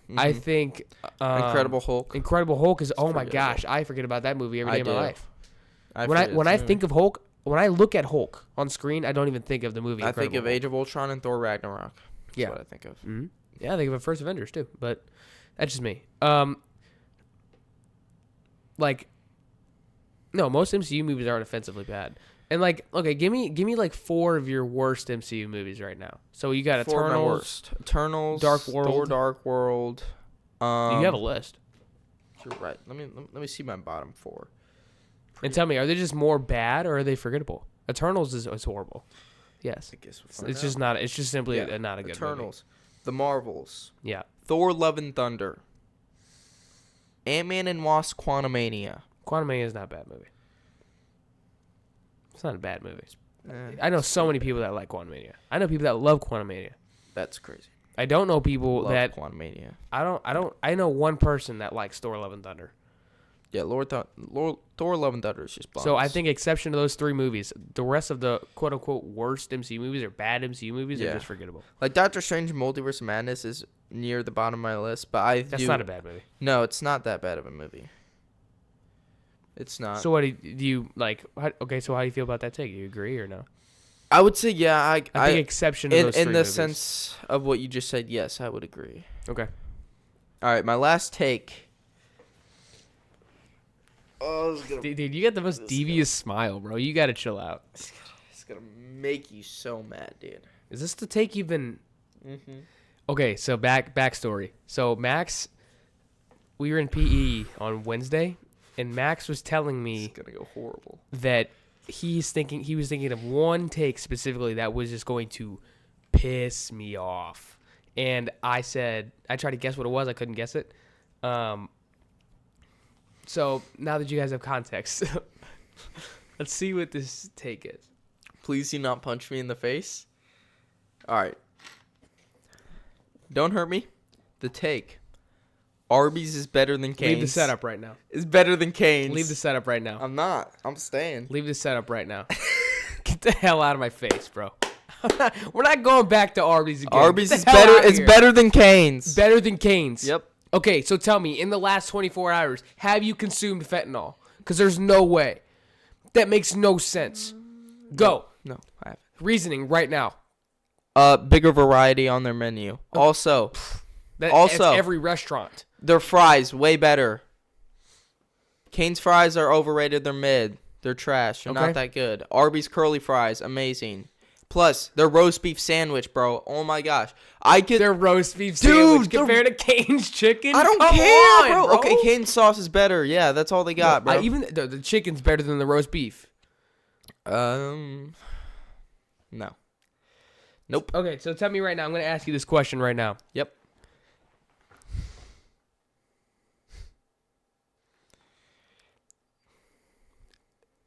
Mm-hmm. I think Incredible Hulk. Incredible Hulk is my forgettable. gosh, I forget about that movie every day of my life. When I think of Hulk, when I look at Hulk on screen, I don't even think of the movie. I think Incredible of Hulk. Age of Ultron and Thor Ragnarok. That's Yeah. what I think of. Mm-hmm. Yeah, I think of First Avengers too, but that's just me. No, most MCU movies aren't offensively bad. And okay, give me like 4 of your worst MCU movies right now. So you got 4 of my Eternals, worst. Eternals, Dark World. Thor Dark World. You have a list. You're right. Let me see my bottom 4. And tell me, are they just more bad or are they forgettable? Eternals is horrible. Yes. I guess we'll find It's out. just not. It's just simply Yeah. not a good Eternals, The Marvels, movie. Yeah. Thor: Love and Thunder, Ant-Man and Wasp: Quantumania. Quantumania is not a bad movie. It's not a bad movie. Eh, I know so many people that like Quantumania. I know people that love Quantumania. that's crazy. I don't know people Love that Quantumania. I know one person that likes Thor: Love and Thunder. Yeah, Thor: Love and Thunder is just bombs. So I think, exception to those 3 movies, the rest of the quote unquote worst MCU movies or bad MCU movies are just forgettable. like Doctor Strange: Multiverse of Madness is near the bottom of my list, but That's not a bad movie. No, it's not that bad of a movie. It's not. So what do you like? Okay, so how do you feel about that take? Do you agree or no? I would say yeah. I think exception to those 3 in the movies. sense of what you just said, yes, I would agree. Okay. All right, my last take. Oh, Dude, you got the most devious smile, bro. You got to chill out. It's gonna make you so mad, dude. Is this the take you've been... Mm-hmm. Okay, so backstory. So Max, we were in PE on Wednesday, and Max was telling me It's gonna go horrible. that he was thinking of one take specifically that was just going to piss me off. And I tried to guess what it was. I couldn't guess it. So now that you guys have context, let's see what this take is. Please do not punch me in the face. All right. Don't hurt me. The take. Arby's is better than Cane's. Leave the setup right now. Is better than Cane's. Leave the setup right now. I'm not. I'm staying. Leave the setup right now. Get the hell out of my face, bro. We're not going back to Arby's again. Arby's Get is the hell better. outta It's here. better than Cane's. Better than Cane's. Yep. Okay, so tell me, in the last 24 hours, have you consumed fentanyl? Because there's no way. That makes no sense. Go. No, I haven't. Reasoning right now. Bigger variety on their menu. Also, That's every restaurant. their fries way better. Cane's fries are overrated. They're mid. They're trash. They're Okay. not that good. Arby's curly fries, amazing. Plus, their roast beef sandwich, bro. Oh my gosh. Their roast beef sandwich Dude, compared to Cane's chicken. I don't Come care, on, bro. Okay, Cane's sauce is better. Yeah, that's all they got, bro. Even the chicken's better than the roast beef. No. Nope. Okay, so tell me right now. I'm going to ask you this question right now. Yep.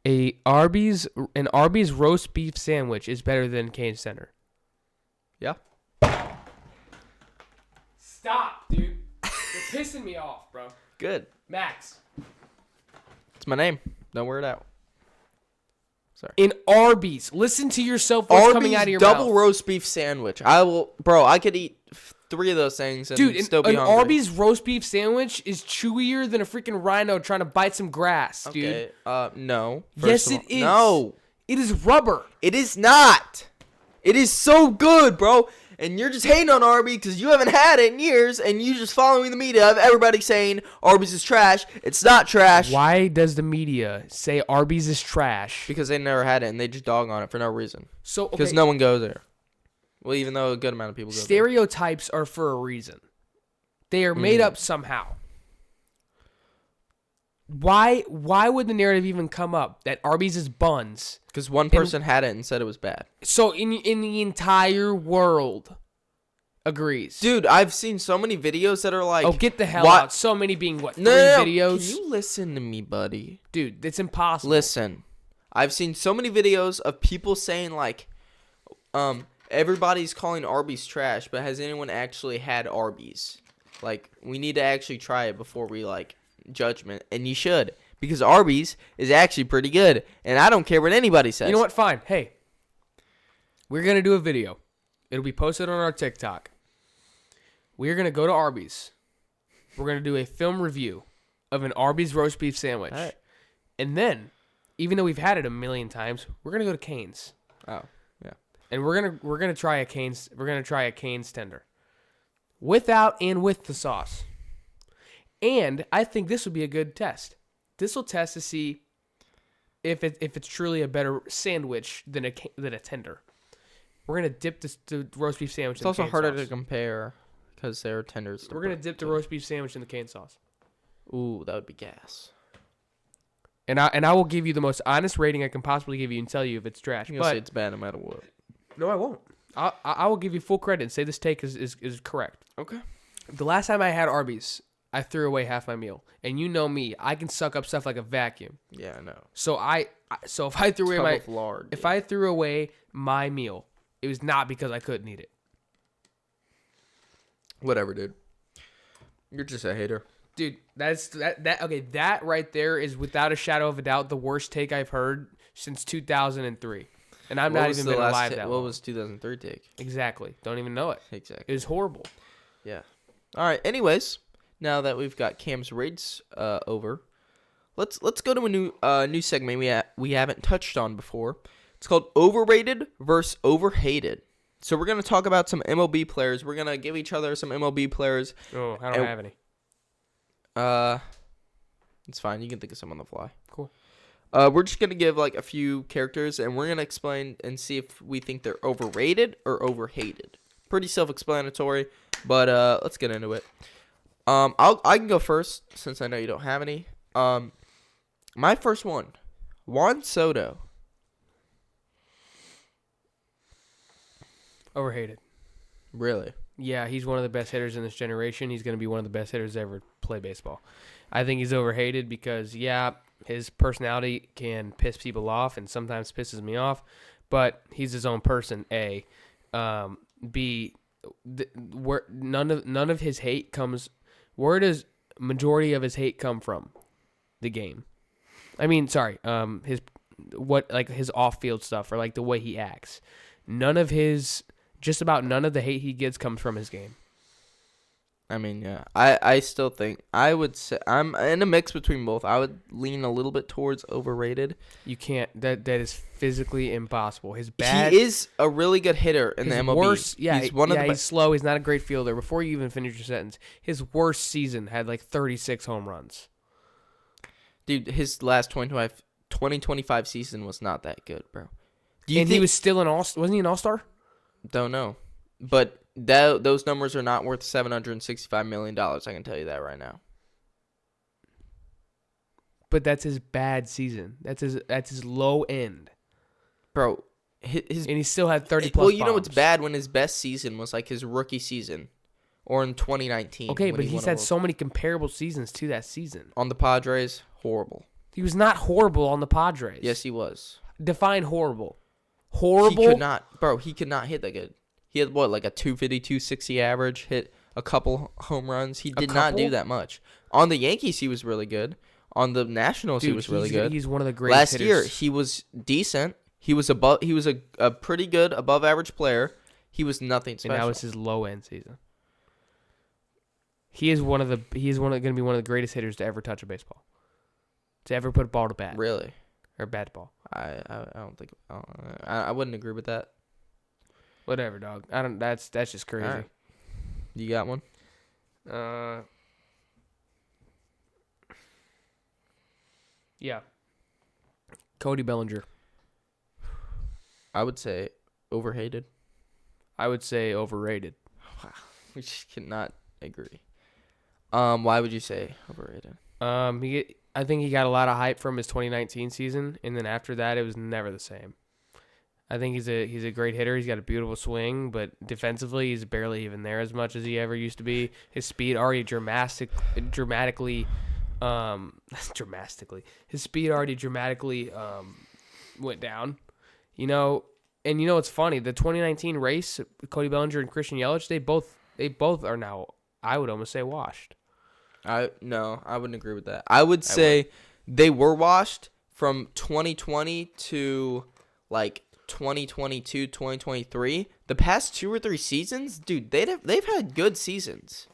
An Arby's roast beef sandwich is better than Cane's Center. Yeah. Stop, dude. You're pissing me off, bro. Good. Max. It's my name. Don't wear it out. Sorry. In Arby's, listen to yourself. What's coming out of your double mouth. roast beef sandwich. I could eat 3 of those things and Dude, still be an hungry. Arby's roast beef sandwich is chewier than a freaking rhino trying to bite some grass, dude. Okay. No. Yes, it is. No. It is rubber. It is not. It is so good, bro. And you're just hating on Arby's because you haven't had it in years, and you just following the media of everybody saying Arby's is trash. It's not trash. Why does the media say Arby's is trash? Because they never had it, and they just dog on it for no reason. So Because no one goes there. Well, even though a good amount of people go there. Stereotypes are for a reason. They are made up somehow. Why would the narrative even come up that Arby's is buns? Because one person had it and said it was bad. So in the entire world agrees. Dude, I've seen so many videos that are like... Oh, get the hell what? out. So many being, what, 3 No. videos? Can you listen to me, buddy? Dude, it's impossible. Listen. I've seen so many videos of people saying like, everybody's calling Arby's trash, but has anyone actually had Arby's? Like, we need to actually try it before we like judgment, and you should, because Arby's is actually pretty good, and I don't care what anybody says. You know what? Fine. Hey, we're going to do a video. It'll be posted on our TikTok. We're going to go to Arby's. We're going to do a film review of an Arby's roast beef sandwich. All right. And then, even though we've had it a million times, we're going to go to Cane's. Oh, yeah. And we're going to try a Cane's tender. Without and with the sauce. And I think this would be a good test. This will test to see if it's truly a better sandwich than a tender. We're gonna dip the roast beef sandwich. It's also harder to compare because they're tenders. We're gonna dip the roast beef sandwich in the cane sauce. Ooh, that would be gas. And I will give you the most honest rating I can possibly give you and tell you if it's trash. You're gonna say it's bad no matter what. No, I won't. I will give you full credit and say this take is correct. Okay. The last time I had Arby's, I threw away half my meal, and you know me, I can suck up stuff like a vacuum. Yeah, I know. So if I threw away I threw away my meal, it was not because I couldn't eat it. Whatever, dude. You're just a hater. Dude, that right there is without a shadow of a doubt the worst take I've heard since 2003. And I'm not even been alive that long. What was 2003 take? Exactly. Don't even know it. Exactly. It was horrible. Yeah. All right. Anyways, now that we've got Cam's rates over, let's go to a new segment we haven't touched on before. It's called Overrated versus Overhated. So we're gonna talk about some MLB players. We're gonna give each other some MLB players. Oh, I don't have any. It's fine. You can think of some on the fly. Cool. We're just gonna give like a few characters, and we're gonna explain and see if we think they're overrated or overhated. Pretty self-explanatory, but let's get into it. I can go first since I know you don't have any. My first one, Juan Soto. Overhated. Really? Yeah, he's one of the best hitters in this generation. He's going to be one of the best hitters to ever play baseball. I think he's overhated because, yeah, his personality can piss people off and sometimes pisses me off, but he's his own person, A. B, where none of his hate comes. Where does majority of his hate come from? The game. I mean, sorry, his off-field stuff or like the way he acts. Just about none of the hate he gets comes from his game. I mean, yeah. I still think I would say I'm in a mix between both. I would lean a little bit towards overrated. You can't. That is physically impossible. He is a really good hitter in the MLB. He's slow. He's not a great fielder. Before you even finish your sentence, his worst season had like 36 home runs. Dude, his last 2025 season was not that good, bro. He was still wasn't he an all-star? Don't know. But those numbers are not worth $765 million. I can tell you that right now. But that's his bad season. That's his low end. Bro, and he still had 30 plus Well, you know bombs. what's bad when his best season was like his rookie season or in 2019. Okay, but he's had so many comparable seasons to that season. On the Padres, horrible. He was not horrible on the Padres. Yes, he was. Define horrible. Horrible? He could not hit that good. He had like a 250, 260 average, hit a couple home runs. He did not do that much. On the Yankees, he was really good. On the Nationals, he was really good. He's one of the greatest hitters. Last year, he was decent. He was a pretty good above average player. He was nothing special. And that was his low end season. He is going to be one of the greatest hitters to ever touch a baseball. To ever put a ball to bat. Really? Or bat to ball. I don't think I wouldn't agree with that. Whatever, dog. I don't. That's just crazy. Right. You got one? Yeah. Cody Bellinger. I would say overhated. I would say overrated. Wow. We just cannot agree. Why would you say overrated? I think he got a lot of hype from his 2019 season, and then after that, it was never the same. I think he's a great hitter. He's got a beautiful swing, but defensively, he's barely even there as much as he ever used to be. His speed already dramatically went down. You know, and you know what's funny? The 2019 race, Cody Bellinger and Christian Yelich, they both are now, I would almost say, washed. No, I wouldn't agree with that. I would say they were washed from 2020 to like 2022, 2023. The past 2 or 3 seasons, dude, they've had good seasons.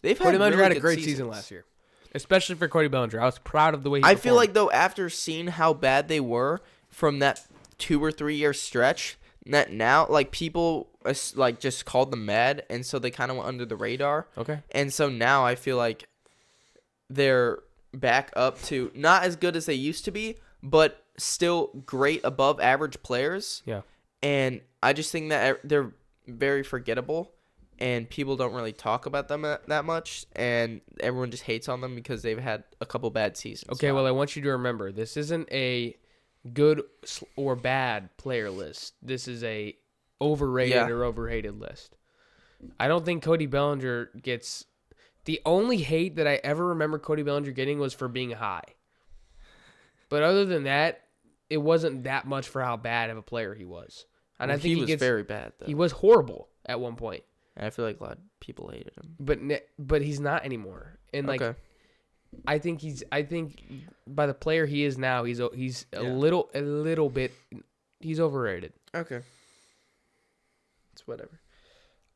Cody Bellinger had a great season last year, especially for Cody Bellinger. I was proud of the way he performed. I feel like though after seeing how bad they were from that 2 or 3 year stretch, that now like people like just called them mad, and so they kind of went under the radar. Okay. And so now I feel like they're back up to not as good as they used to be, but still great above average players. Yeah. And I just think that they're very forgettable, and people don't really talk about them that much, and everyone just hates on them because they've had a couple bad seasons. Okay, well, I want you to remember, this isn't a good or bad player list. This is a overrated or overhated list. I don't think Cody Bellinger gets... The only hate that I ever remember Cody Bellinger getting was for being high. But other than that, it wasn't that much for how bad of a player he was. And I think he was very bad, though. He was horrible at one point. I feel like a lot of people hated him. But he's not anymore. And like, I think by the player he is now, he's a little bit, he's overrated. Okay. It's whatever.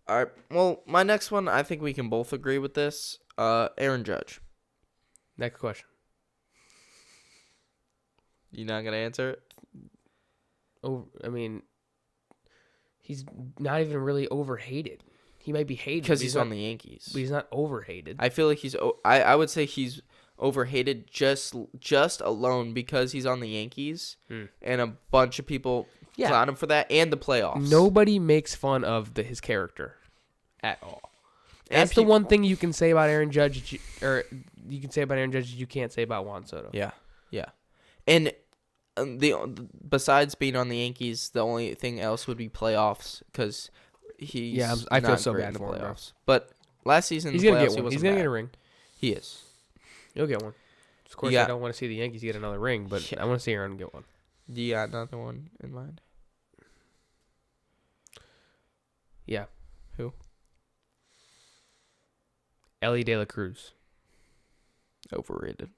All right. Well, my next one, I think we can both agree with this. Aaron Judge. Next question. You not gonna answer it? Oh, I mean, he's not even really overhated. He might be hated because he's on the Yankees, but he's not overhated. I feel like he's. I would say he's overhated just alone because he's on the Yankees, and a bunch of people clown him for that and the playoffs. Nobody makes fun of his character at all. That's the one thing you can say about Aaron Judge, or you can say about Aaron Judge you can't say about Juan Soto. Yeah. And besides being on the Yankees, the only thing else would be playoffs because he's I feel not so great bad in the for him, playoffs. But last season, he's gonna get one. He's gonna get a ring. He is. He'll get one. Of course, I don't want to see the Yankees get another ring, but I want to see Aaron get one. Do you got another one in mind? Yeah. Who? Ellie De La Cruz. Overrated.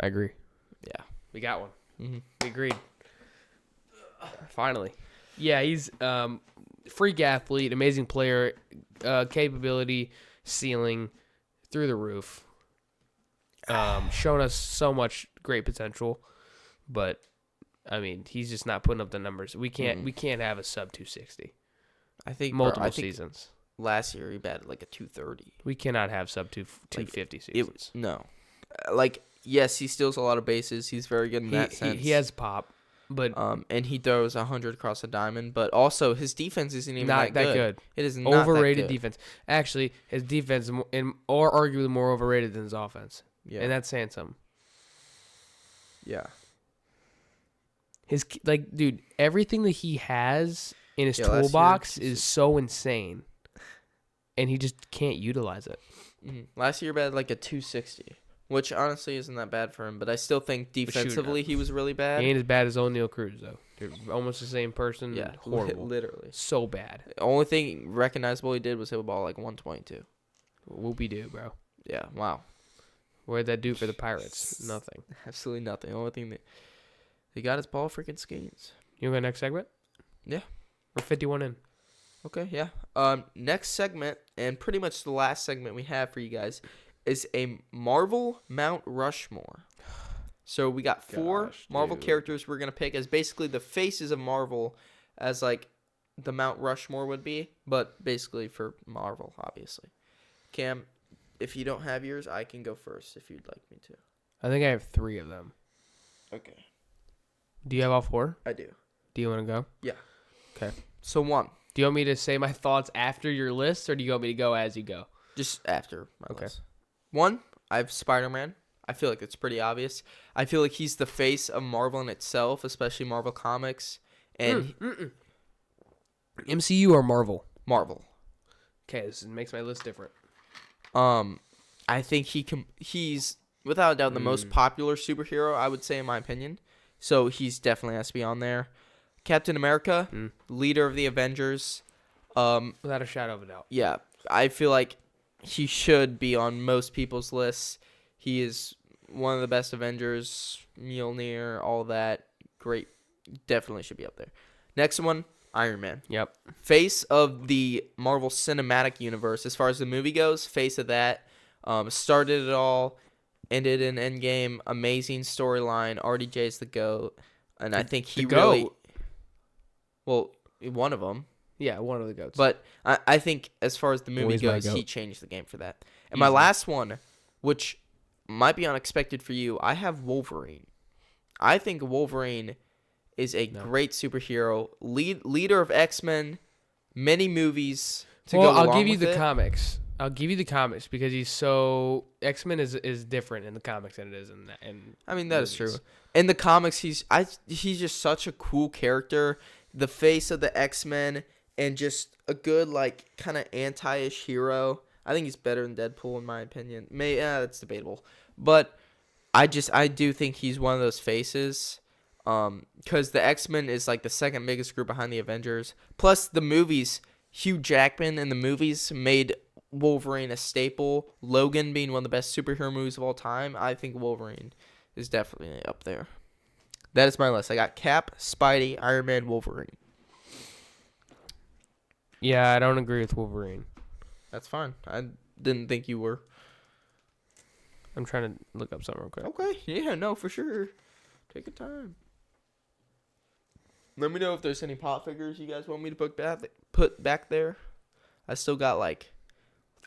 I agree. Yeah. We got one. Mm-hmm. We agreed. Finally. Yeah, he's freak athlete, amazing player, capability, ceiling, through the roof. Shown us so much great potential, but I mean, he's just not putting up the numbers. We can't have a sub 260. I think multiple seasons. Last year he batted like a 230. We cannot have sub 250 seasons. No. Like yes, he steals a lot of bases. He's very good in that sense. He has pop, but and he throws 100 across a diamond. But also, his defense isn't even not that good. It is not overrated that good. defense. Actually, his defense is or arguably more overrated than his offense. Yeah, and that's saying something. Yeah. Dude, everything that he has in his toolbox is so insane, and he just can't utilize it. Mm-hmm. Last year, he had like a 260, which honestly isn't that bad for him. But I still think defensively he was really bad. He ain't as bad as O'Neal Cruz though. They're almost the same person. Yeah, horrible, literally, so bad. The only thing recognizable he did was hit a ball like 122. Whoopie doo, bro. Yeah, wow. What'd that do for the Pirates? Nothing. Absolutely nothing. The only thing that he got his ball freaking skates. You want to go next segment? Yeah. We're 51 in. Okay, yeah. Next segment, and pretty much the last segment we have for you guys, is a Marvel Mount Rushmore. So we got four Marvel characters we're going to pick as basically the faces of Marvel, as like the Mount Rushmore would be, but basically for Marvel, obviously. Cam, if you don't have yours, I can go first if you'd like me to. I think I have 3 of them. Okay. Do you have all 4? I do. Do you want to go? Yeah. Okay. So 1. Do you want me to say my thoughts after your list, or do you want me to go as you go? Just after my list. 1, I have Spider-Man. I feel like it's pretty obvious. I feel like he's the face of Marvel in itself, especially Marvel Comics. And MCU or Marvel? Marvel. Okay, this makes my list different. I think he's without a doubt the most popular superhero, I would say, in my opinion. So he's definitely has to be on there. Captain America, leader of the Avengers. Without a shadow of a doubt. Yeah, I feel like he should be on most people's lists. He is one of the best Avengers, Mjolnir, all that. Great. Definitely should be up there. Next one, Iron Man. Yep. Face of the Marvel Cinematic Universe. As far as the movie goes, face of that. Started it all. Ended in Endgame. Amazing storyline. RDJ is the GOAT. And I think he really... Well, one of them. Yeah, one of the GOATs. But I think as far as the movie goes, he changed the game for that. And my last one, which might be unexpected for you, I have Wolverine. I think Wolverine is a great superhero, leader of X-Men, many movies to go along with it. I'll give you the comics. I'll give you the comics because he's so... X-Men is different in the comics than it is in I mean, that movies. Is true. In the comics, he's just such a cool character, the face of the X-Men, and just a good, like, kind of anti-ish hero. I think he's better than Deadpool, in my opinion. That's debatable. But I do think he's one of those faces. Because the X-Men is, like, the second biggest group behind the Avengers. Plus, the movies, Hugh Jackman in the movies made Wolverine a staple. Logan being one of the best superhero movies of all time. I think Wolverine is definitely up there. That is my list. I got Cap, Spidey, Iron Man, Wolverine. Yeah, I don't agree with Wolverine. That's fine. I didn't think you were. I'm trying to look up something real quick. Okay. Yeah, no, for sure. Take your time. Let me know if there's any pop figures you guys want me to put back there. I still got like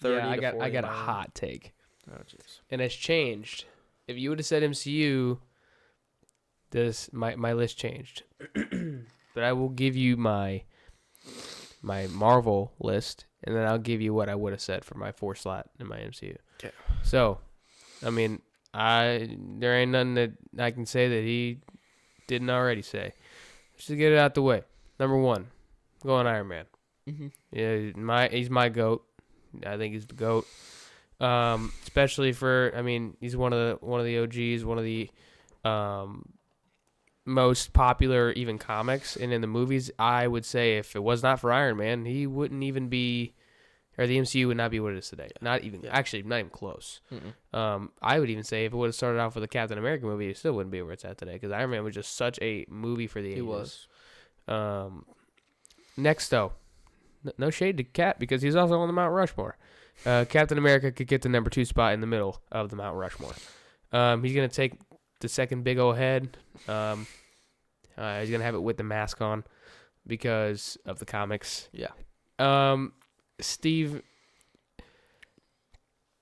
30 to 40. I got a hot take. Oh, jeez. And it's changed. If you would have said MCU, my list changed. But I will give you my Marvel list, and then I'll give you what I would have said for my 4 slot in my MCU. Okay. So, I mean, there ain't nothing that I can say that he didn't already say. Just to get it out the way. Number 1, going Iron Man. Mm-hmm. Yeah, he's my GOAT. I think he's the GOAT. Especially for, I mean, he's one of the OGs, one of the most popular even comics, and in the movies, I would say if it was not for Iron Man, he wouldn't even be, or the MCU would not be what it is today. Not even close. I would even say if it would have started off with a Captain America movie, it still wouldn't be where it's at today because Iron Man was just such a movie for the ages. He was. Next though, no shade to Cap because he's also on the Mount Rushmore. Captain America could get the number 2 spot in the middle of the Mount Rushmore. He's gonna take the second big old head. He's gonna have it with the mask on because of the comics. Yeah. Steve.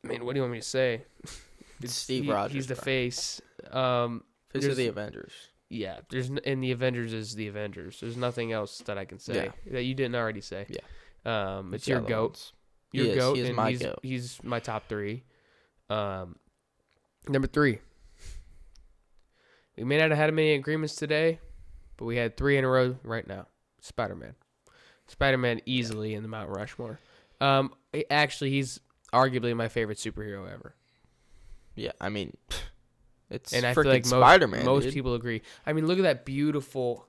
I mean, what do you want me to say? Steve Rogers. He's the bro. face. Face of the Avengers. Yeah, in the Avengers is the Avengers. There's nothing else that I can say that you didn't already say. Yeah. It's your GOAT. Ones. Your GOAT, he is and my GOAT. He's my top 3. Number 3. We may not have had many agreements today, but we had 3 in a row right now. Spider-Man. Spider-Man easily in the Mount Rushmore. Actually, he's arguably my favorite superhero ever. Yeah, I mean, it's And I freaking feel like Spider-Man. most people agree. I mean, look at that beautiful,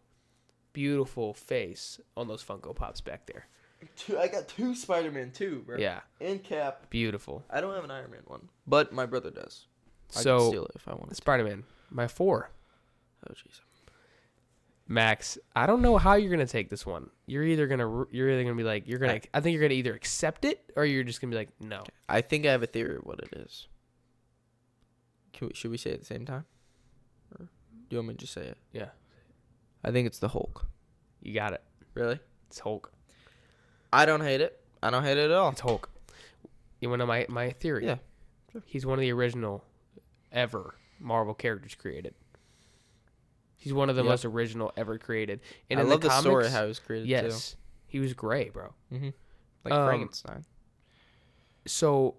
beautiful face on those Funko Pops back there. I got 2 Spider-Man too, bro. Yeah. And Cap. Beautiful. I don't have an Iron Man one, but my brother does. I So, can steal it if I want. Spider-Man, my 4. Oh jeez. Max, I don't know how you're gonna take this one. You're either gonna be like I think you're gonna either accept it or you're just gonna be like no. I think I have a theory of what it is. Should we say it at the same time? Or do you want me to just say it? Yeah. I think it's the Hulk. You got it. Really? It's Hulk. I don't hate it. I don't hate it at all. It's Hulk. You want to know my theory? Yeah. Sure. He's one of the original ever Marvel characters created. He's one of the most original ever created. And I in love the the comics, story how he was created yes, he was great, bro. too. Like Frankenstein. So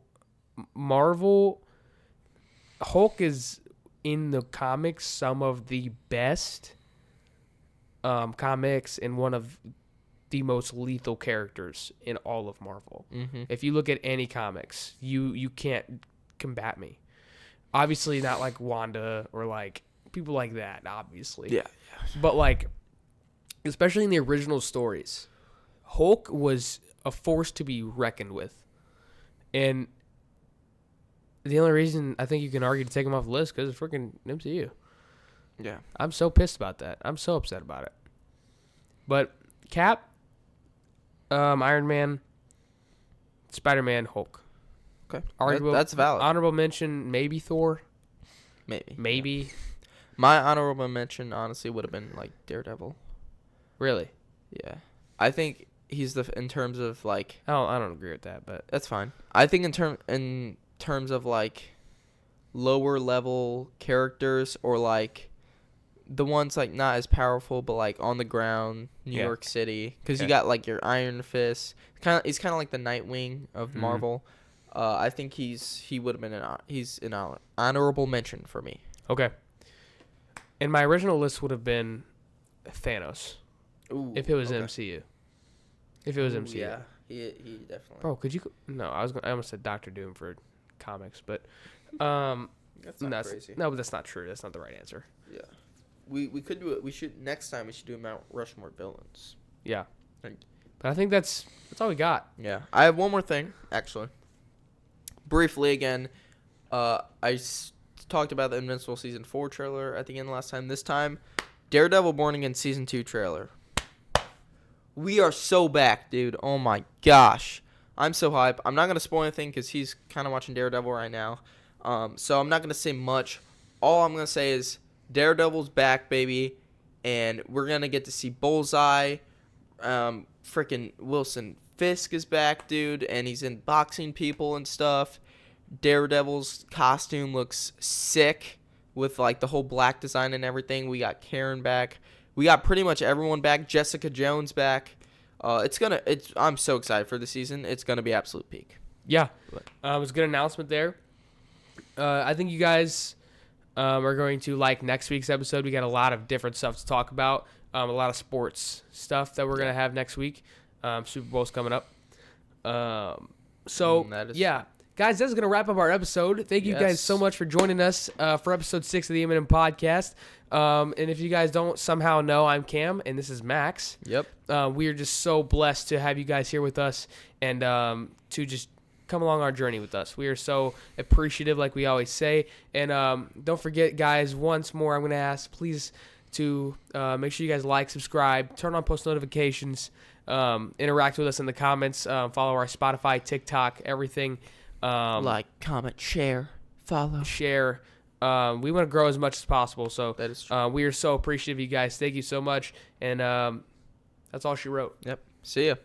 Marvel Hulk is in the comics some of the best comics and one of the most lethal characters in all of Marvel. If you look at any comics, you can't combat me. Obviously not like Wanda or like people like that, obviously. Yeah. But like especially in the original stories, Hulk was a force to be reckoned with. And the only reason I think you can argue to take him off the list because it's freaking MCU. Yeah. I'm so pissed about that. I'm so upset about it. But Cap, Iron Man, Spider-Man, Hulk. Okay. Arguable, that's valid. Honorable mention, maybe Thor. Maybe. Yeah. My honorable mention, honestly, would have been like Daredevil. Really? Yeah. I think he's in terms of like. I don't agree with that, but That's fine. I think in terms of like lower level characters or like the ones like not as powerful but like on the ground, New York City, because you got like your Iron Fist. He's kind of like the Nightwing of Marvel. I think he would have been an honorable mention for me. okay. And my original list would have been Thanos. Ooh, if it was MCU. If it was MCU. Yeah, he definitely. Bro, could you? No, I almost said Doctor Doom for comics, but That's not crazy. No, but that's not true. That's not the right answer. Yeah, we could do it. Next time we should do Mount Rushmore villains. Yeah, but I think that's all we got. Yeah, I have one more thing actually. Briefly again, talked about the Invincible Season 4 trailer at the end last time. This time, Daredevil Born Again Season 2 trailer. We are so back, dude. Oh my gosh. I'm so hype. I'm not going to spoil anything because he's kind of watching Daredevil right now. So I'm not going to say much. All I'm going to say is Daredevil's back, baby. And we're going to get to see Bullseye. Freaking Wilson Fisk is back, dude. And he's in boxing people and stuff. Daredevil's costume looks sick with like the whole black design and everything. We got Karen back. We got pretty much everyone back. Jessica Jones back. I'm so excited for the season. It's gonna be absolute peak. Yeah, it was a good announcement there. I think you guys are going to like next week's episode. We got a lot of different stuff to talk about. A lot of sports stuff that we're gonna have next week. Super Bowl's coming up. Yeah. Guys, that's going to wrap up our episode. Thank you guys so much for joining us for episode 6 of the M&M Podcast. And if you guys don't somehow know, I'm Cam, and this is Max. Yep. We are just so blessed to have you guys here with us and to just come along our journey with us. We are so appreciative, like we always say. And don't forget, guys, once more, I'm going to ask, please, to make sure you guys like, subscribe, turn on post notifications, interact with us in the comments, follow our Spotify, TikTok, everything. Like, comment, share, follow, share. We want to grow as much as possible, so that is true. We are so appreciative of you guys. Thank you so much, and that's all she wrote. Yep. See ya.